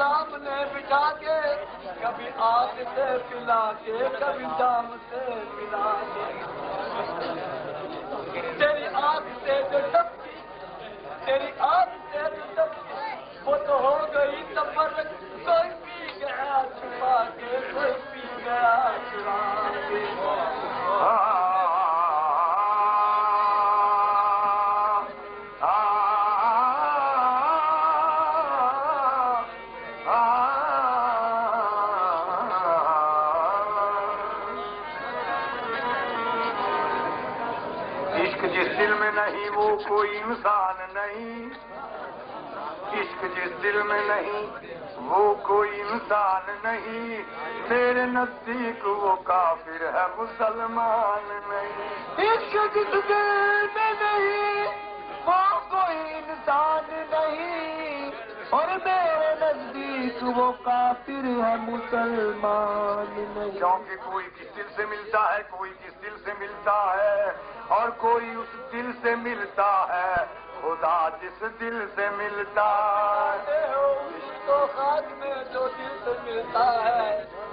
सामने बिठा के, कभी आग से पिला के, कभी शाम से पिला के। तेरी आग से जो टपकी, तेरी आग से जो टपकी, वो तो हो गई सफर। कोई पी गया छुपा के, कोई पी गया चुरा के। इश्क जिस दिल में नहीं वो कोई इंसान नहीं, इश्क जिस दिल में नहीं वो कोई इंसान नहीं, तेरे नजदीक वो काफिर है मुसलमान नहीं। इश्क जिस दिल में नहीं वो कोई इंसान नहीं, और मेरे नजदीक वो काफिर है मुसलमान नहीं। क्योंकि कोई किस दिल से मिलता है, कोई किस दिल से मिलता है, और कोई उस दिल से मिलता है खुदा जिस दिल से मिलता है। तो खाद में जो दिल से मिलता है,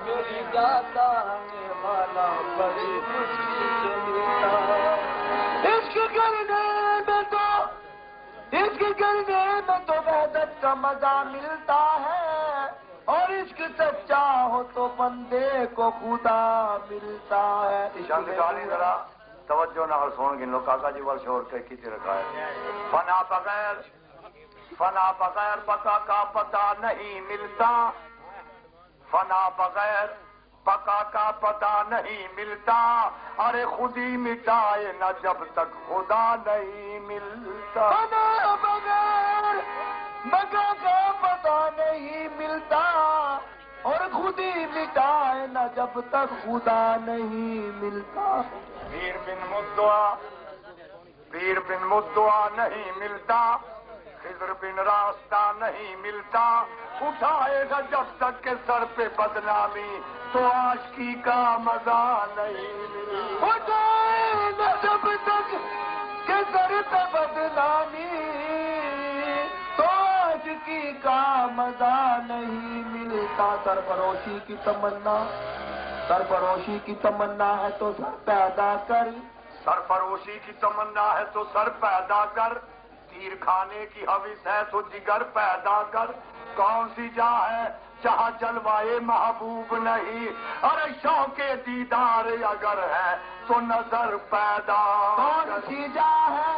मेरी जाता हमें वाला बड़ी मुश्किल से मिलता है। इश्क करने में तो वहदत का मजा मिलता है, और इश्क सच्चा हो तो बंदे को खुदा मिलता है। शांति जरा तवज्जो ना और सुन गिन लो। काका जी वर्ष और कह की रखा है। फना बगैर पका का पता नहीं मिलता, फना बगैर पका का पता नहीं मिलता, अरे खुद ही मिटाए न जब तक खुदा नहीं मिलता। फना बगैर पका का पता नहीं मिलता, और खुद ही मिटाए न जब तक खुदा नहीं मिलता। पीर बिन मुद्दुआ नहीं मिलता, खिजर बिन रास्ता नहीं मिलता, उठाएगा जब तक के सर पे बदनामी तो आशिकी का मजा नहीं मिलता। उठाएगा जब तक के सर पे बदनामी तो आशिकी का मजा नहीं मिलता। सरफरोशी की तमन्ना है तो सर पैदा कर, सरफरोशी की तमन्ना है तो सर पैदा कर, तीर खाने की हविस है तो जिगर पैदा कर। कौन सी जा है जहाँ जलवाए महबूब नहीं, अरे शौके दीदार अगर है तो नजर पैदा। कौन सी जा है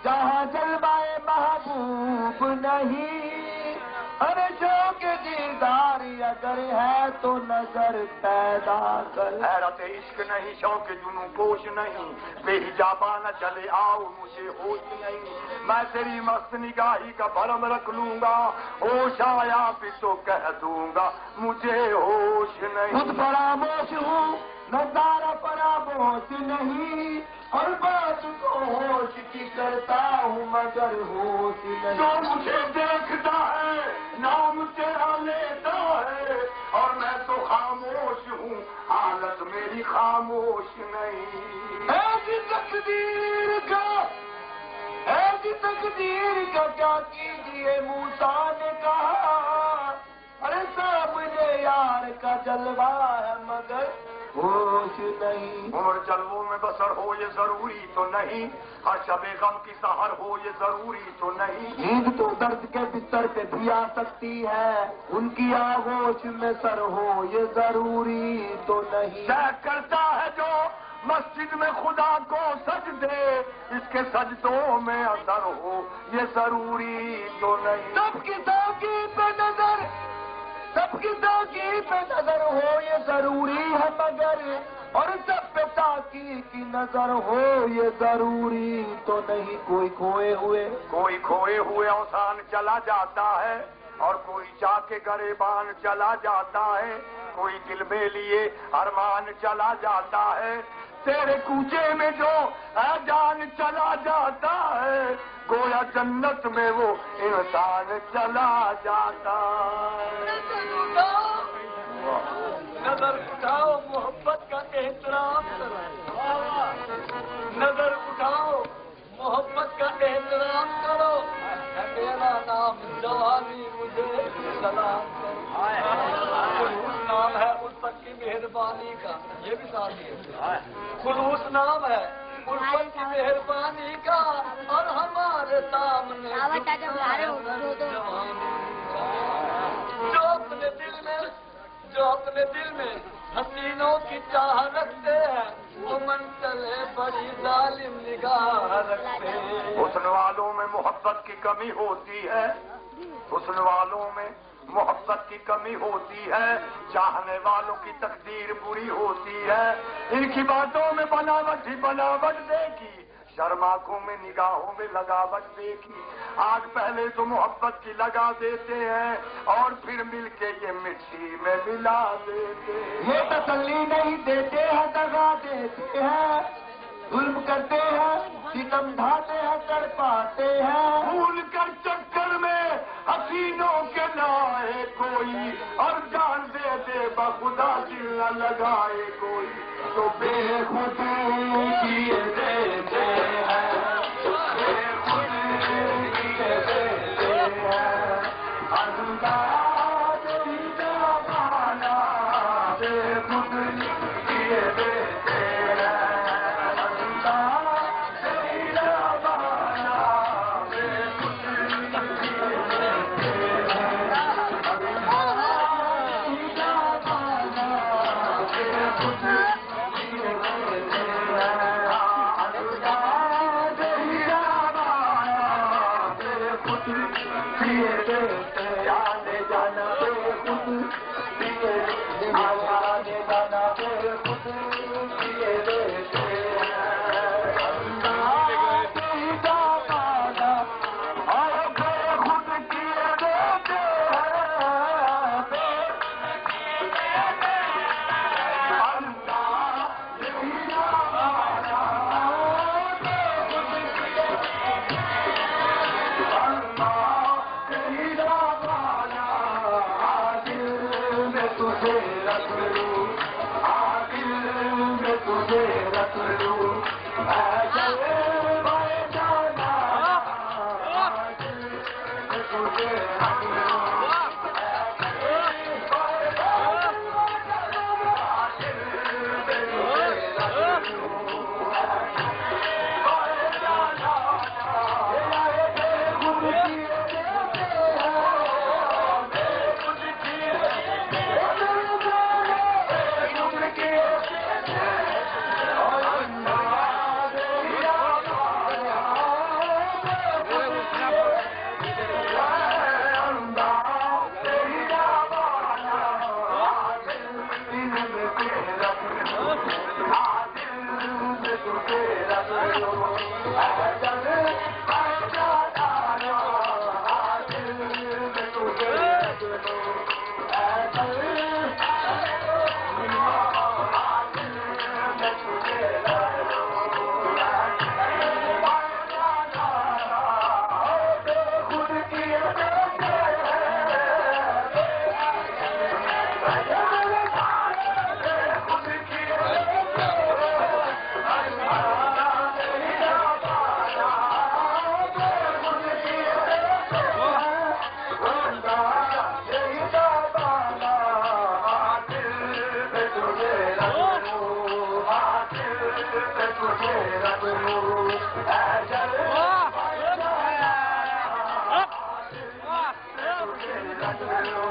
जहाँ जलवाए महबूब नहीं, अरे शौके दीदार अगर है तो नजर पैदा कर। हैरत इश्क नहीं शौक जुनू पोश नहीं, बेहिजाबा न चले आओ मुझे होश नहीं, मैं तेरी मस्त निगाही का भरम रख लूंगा, होश आया भी तो कह दूंगा मुझे होश नहीं। खुद फरामोश हूँ नजारा फरामोश नहीं, और बात तो होश की करता हूँ मगर होश नहीं। जो मुझे देखता है नाम तेरा लेता है, और मैं तो खामोश हूँ हालत मेरी खामोश नहीं। ऐसी तकदीर का क्या कीजिए मूसा ने कहा, अरे सामने यार का जलवा है मगर होश नहीं। उम्र जलवों में बसर हो ये जरूरी तो नहीं, हर शबे गम की सहर हो ये जरूरी तो नहीं। नींद तो दर्द के बिस्तर पे भी आ सकती है, उनकी आगोश में सर हो ये जरूरी तो नहीं। तय करता है जो मस्जिद में खुदा को सजदे, इसके सजदों में असर हो ये जरूरी तो नहीं। सबकी ताकीद पे नजर हो ये जरूरी है मगर, और सब पे ताकीद की नजर हो ये जरूरी तो नहीं। कोई खोए हुए औसान चला जाता है, और कोई जाके गरेबान चला जाता है, कोई दिल में लिए अरमान चला जाता है, तेरे कूचे में जो जान चला जाता है, गोया जन्नत में वो इंसान चला जाता है। नजर उठाओ मोहब्बत का एहतराम करो, नजर उठाओ मोहब्बत का एहतराम करो, मेरा नाम जवानी मुझे सलाम करो। जवानी का, ये भी साथी है। खुलूस नाम है उल्फत की मेहरबानी का, और हमारे सामने जो अपने दिल में हसीनों की चाह रखते हैं, वो मंतले बड़ी जालिम निगाह रखते हैं। हुस्न वालों में मोहब्बत की कमी होती है, हुस्न वालों में मोहब्बत की कमी होती है, चाहने वालों की तकदीर बुरी होती है। इनकी बातों में बनावट ही बनावट देखी, शर्म आंखों में निगाहों में लगावट देखी। आग पहले तो मोहब्बत की लगा देते हैं, और फिर मिलके ये मिट्टी में मिला देते हैं। ये तसल्ली नहीं देते हैं, दगा देते हैं, जुल्म करते हैं, सितम ढाते हैं, कर पाते हैं। भूल कर चक्कर में हसीनों के लाए कोई, और जान दे दे बखुदा दिल न लगाए कोई, तो बेखुद किए देते हैं, बेखुद किए देते हैं। अंदाज ही जमाना बेखुद किए देते हैं, अंदाज ही जमाना बेखुद किए देते हैं, अंदाज ही जमाना बेखुद किए देते हैं, अंदाज ही जमाना बेखुद किए देते हैं। आने जाना बेखुद किए देते हैं, आने जाना बेखुद किए देते हैं, अंदाज ही जमाना और बेखुद किए देते हैं, बेखुद किए देते हैं, अंदाज ही जमाना बेखुद किए देते हैं, अंदाज ही जमाना। दिल में तुझे रख लूं, दिल में तुझे रख लूं, ऐसे भाई जाना, दिल में तुझे रख लूं, ऐसे भाई जाना, दिल में तुझे रख लूं, ऐसे भाई जाना। ये बेखुद किए देते हैं, बेखुद किए देते हैं, बेखुद किए देते हैं, और अंदाज ही जमाना बेखुद किए देते हैं, अंदाज ही जमाना। दिल में तुझे रख लूं, दिल में तुझे रख लूं, ऐसे भाई जाना, दिल में तुझे रख लूं,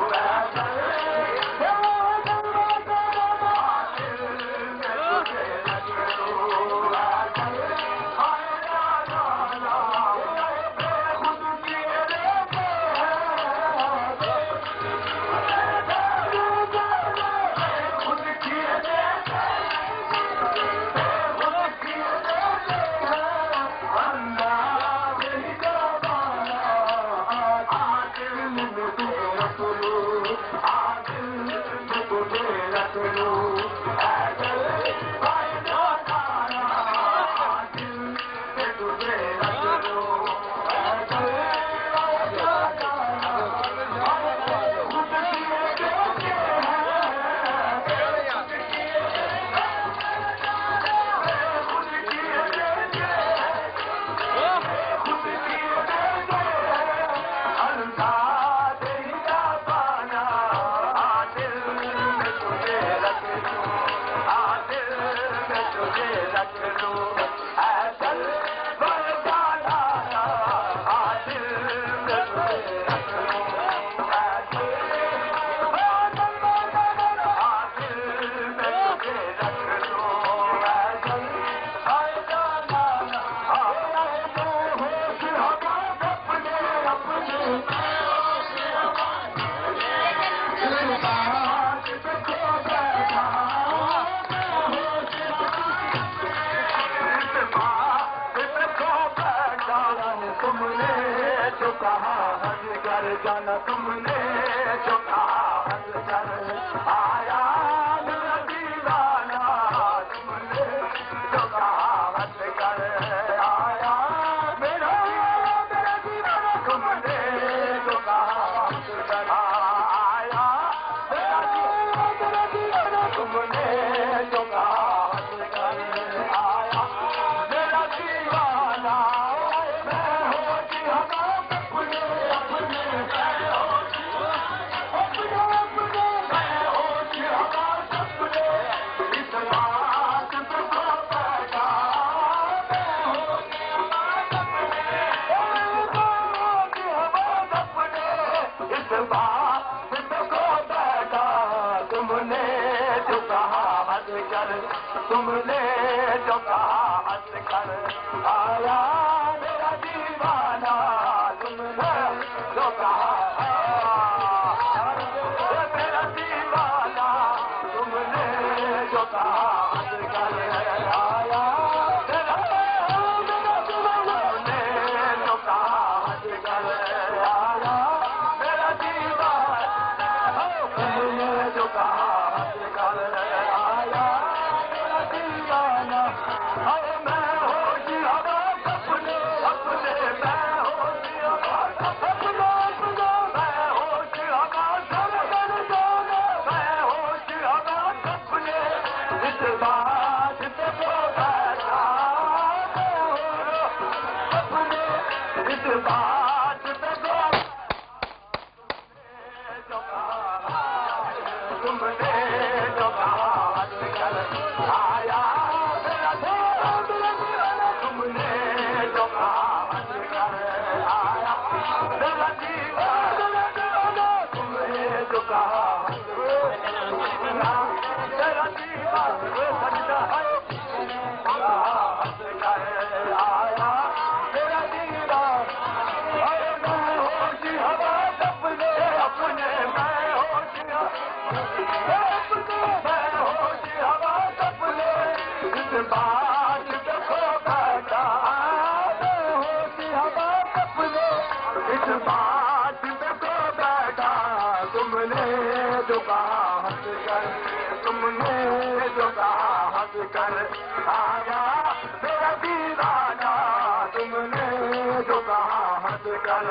ऐसे रख लो ऐसल मर्दाना दिल में तुझे रख लो ऐसल मर्दाना दिल में तुझे रख लो ऐसल मर्दाना होश हवा अपने अपने तुमने जो कहा हद कर जाना तुमने जो कहा हद कर आया मेरा दीवाना तुमने जो कहा हद कर आया मेरा दीवाना तुमने जो कहा हद कर आया मेरा दीवाना तुमने जो कहा हद कर आया मेरा दीवाना तुमने जो कहा हद कर आया मेरा दीवाना तुमने जो कहा मेरा दीवाना तुमने जो कहा हद कर आया मेरा दीवाना तुमने जो कहा हद कर आया मेरा दीवाना तुमने जो कहा हद कर आया मैं होश हवा अपने अपने मैं होश हवा अपना अपना मैं होश हवा सब कर जाना मैं होश हवा अपने इस बात पे तो बैठा अपने इस बात पे तो तुमने जो कहा हद कर आया तुमने जो कहा हद कर आया मेरा दीवाना तुमने जो कहा मेरा दीवाना सजदा है हद कर आया मेरा दीवाना मैं होश हवा अपने अपने मैं होश हवा अपने इस बात देखो बैठा होश हवा अपने इस बात देखो बैठा तुमने जो कहा हद कर तुमने जो कहा हद कर आया मेरा दीवाना तुमने जो कहा हद कर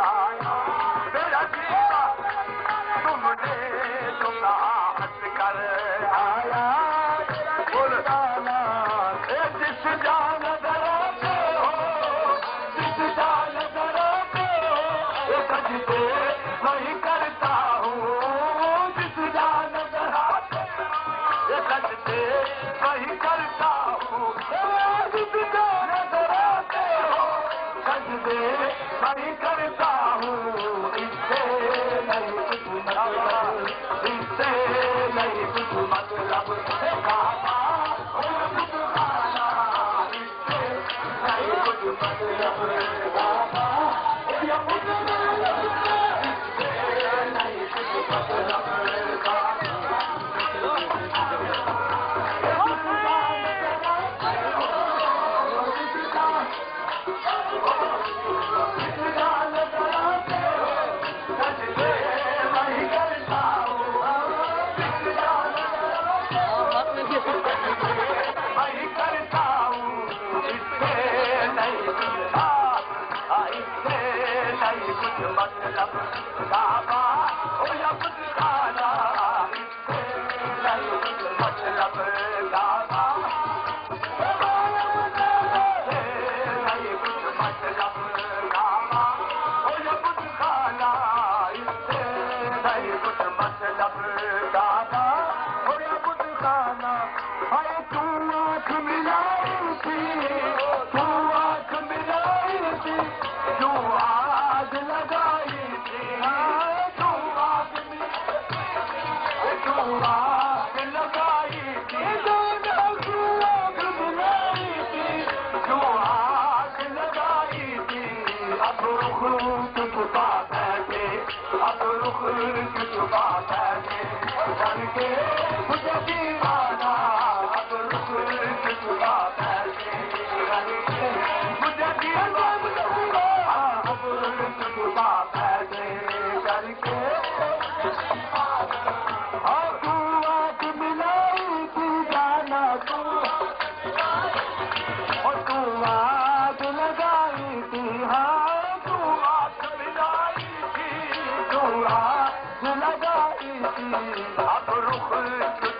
आया मेरा दीवाना तुमने जो कहा हद कर आया जिस जान डराते हो जिस जान डराते हो वो सजदे वही करता हूँ जिस जान डराते ये सजदे वही करता हूँ जिस जान डराते हो सजदे वही करता हूँ इससे नहीं कुछ मतलब इससे नहीं कुछ मतलब आग लगाई थी, जो आग लगाई थी, अब रुख चुका बैठे, अब रुख चुका बैठे, बन के मुझे दीवाना, अब रुख चुका बैठे, बन के मुझे दीवाना, अब रुख चुका बैठे, बन के अब रुख